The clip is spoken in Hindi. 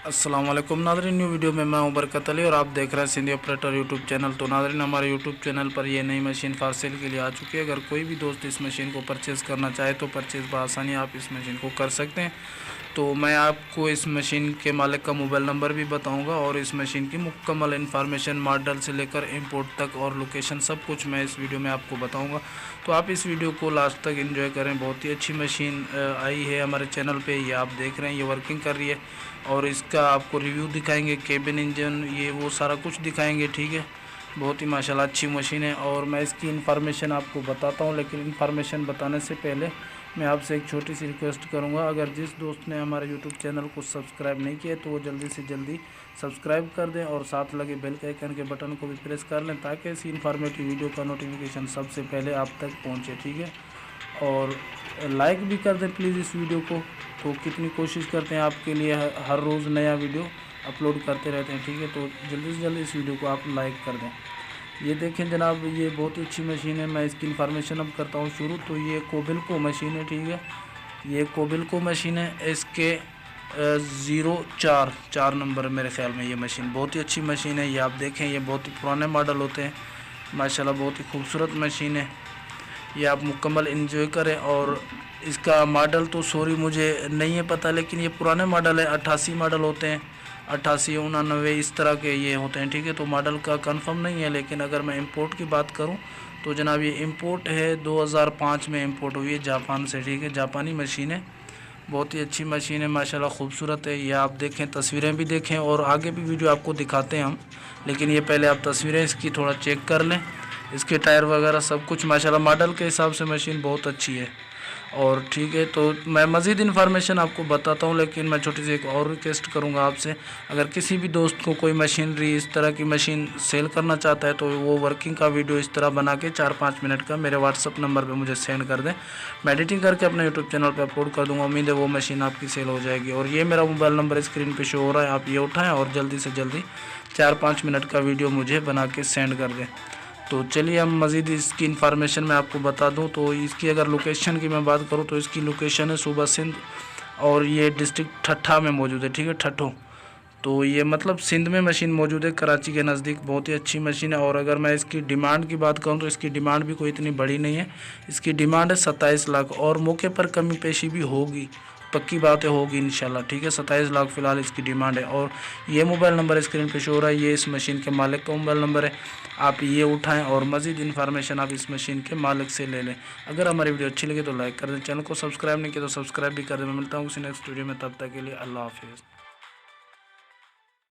अस्सलाम वालेकुम नाज़रीन, न्यू वीडियो में मैं हूं बरकत अली और आप देख रहे हैं सिंधी ऑपरेटर यूट्यूब चैनल। तो नाज़रीन, हमारे यूट्यूब चैनल पर ये नई मशीन फॉर सेल के लिए आ चुकी है। अगर कोई भी दोस्त इस मशीन को परचेज़ करना चाहे तो परचेज़ बआसानी आप इस मशीन को कर सकते हैं। तो मैं आपको इस मशीन के मालिक का मोबाइल नंबर भी बताऊंगा और इस मशीन की मुकम्मल इन्फॉर्मेशन, मॉडल से लेकर इंपोर्ट तक और लोकेशन सब कुछ मैं इस वीडियो में आपको बताऊंगा। तो आप इस वीडियो को लास्ट तक एंजॉय करें। बहुत ही अच्छी मशीन आई है हमारे चैनल पे, ये आप देख रहे हैं, ये वर्किंग कर रही है और इसका आपको रिव्यू दिखाएंगे, केबिन, इंजन, ये वो सारा कुछ दिखाएंगे। ठीक है, बहुत ही माशाल्लाह अच्छी मशीन है और मैं इसकी इन्फॉर्मेशन आपको बताता हूँ। लेकिन इन्फॉर्मेशन बताने से पहले मैं आपसे एक छोटी सी रिक्वेस्ट करूँगा, अगर जिस दोस्त ने हमारे यूट्यूब चैनल को सब्सक्राइब नहीं किया तो वो जल्दी से जल्दी सब्सक्राइब कर दें और साथ लगे बेल के आइकन के बटन को भी प्रेस कर लें ताकि इसी इन्फॉर्मेटिव वीडियो का नोटिफिकेशन सबसे पहले आप तक पहुँचे। ठीक है, और लाइक भी कर दें प्लीज़ इस वीडियो को। तो कितनी कोशिश करते हैं आपके लिए हर रोज़ नया वीडियो अपलोड करते रहते हैं। ठीक है, तो जल्दी से जल्दी इस वीडियो को आप लाइक कर दें। ये देखें जनाब, ये बहुत ही अच्छी मशीन है। मैं इसकी इन्फॉर्मेशन अब करता हूँ शुरू। तो ये कोबिल्को मशीन है। ठीक है, ये कोबिल्को मशीन है। इसके 04 नंबर मेरे ख्याल में ये मशीन बहुत ही अच्छी मशीन है। ये आप देखें, ये बहुत ही पुराने मॉडल होते हैं माशाल्लाह, बहुत ही खूबसूरत मशीन है। ये आप मुकम्मल एंजॉय करें। और इसका मॉडल तो सॉरी मुझे नहीं है पता, लेकिन ये पुराने मॉडल है, 88 मॉडल होते हैं, 88, 89 इस तरह के ये होते हैं। ठीक है, तो मॉडल का कंफर्म नहीं है। लेकिन अगर मैं इंपोर्ट की बात करूं तो जनाब ये इंपोर्ट है, 2005 में इंपोर्ट हुई है जापान से। ठीक है, जापानी मशीन है, बहुत ही अच्छी मशीन है माशाल्लाह, खूबसूरत है। ये आप देखें, तस्वीरें भी देखें और आगे भी वीडियो आपको दिखाते हैं हम, लेकिन ये पहले आप तस्वीरें इसकी थोड़ा चेक कर लें। इसके टायर वगैरह सब कुछ माशाल्लाह मॉडल के हिसाब से मशीन बहुत अच्छी है। और ठीक है, तो मैं मज़ीद इन्फॉर्मेशन आपको बताता हूँ, लेकिन मैं छोटी सी एक और रिक्वेस्ट करूँगा आपसे, अगर किसी भी दोस्त को कोई मशीनरी इस तरह की मशीन सेल करना चाहता है तो वो वर्किंग का वीडियो इस तरह बना के 4-5 मिनट का मेरे व्हाट्सअप नंबर पे मुझे सेंड कर दें। मैं एडिटिंग करके अपने यूट्यूब चैनल पे अपलोड कर दूँगा। उम्मीद है वो मशीन आपकी सेल हो जाएगी। और ये मेरा मोबाइल नंबर स्क्रीन पर शो हो रहा है, आप ये उठाएँ और जल्दी से जल्दी 4-5 मिनट का वीडियो मुझे बना के सेंड कर दें। तो चलिए हम मज़ीद इसकी इन्फॉर्मेशन मैं आपको बता दूं। तो इसकी अगर लोकेशन की मैं बात करूं तो इसकी लोकेशन है सूबा सिंध और ये डिस्ट्रिक्ट ठट्ठा में मौजूद है। ठीक है, ठट्ठो, तो ये मतलब सिंध में मशीन मौजूद है, कराची के नज़दीक। बहुत ही अच्छी मशीन है। और अगर मैं इसकी डिमांड की बात करूं तो इसकी डिमांड भी कोई इतनी बड़ी नहीं है। इसकी डिमांड है 27 लाख और मौके पर कमी पेशी भी होगी, पक्की बातें होगी इंशाल्लाह। ठीक है, 27 लाख फ़िलहाल इसकी डिमांड है। और ये मोबाइल नंबर स्क्रीन पे शो हो रहा है, ये इस मशीन के मालिक का मोबाइल नंबर है। आप ये उठाएं और मज़ीद इन्फॉर्मेशन आप इस मशीन के मालिक से ले लें। अगर हमारी वीडियो अच्छी लगे तो लाइक कर दें, चैनल को सब्सक्राइब नहीं किया तो सब्सक्राइब भी कर दें। मैं मिलता हूँ किसी नेक्स्ट वीडियो में, तब तक के लिए अल्लाह हाफिज़।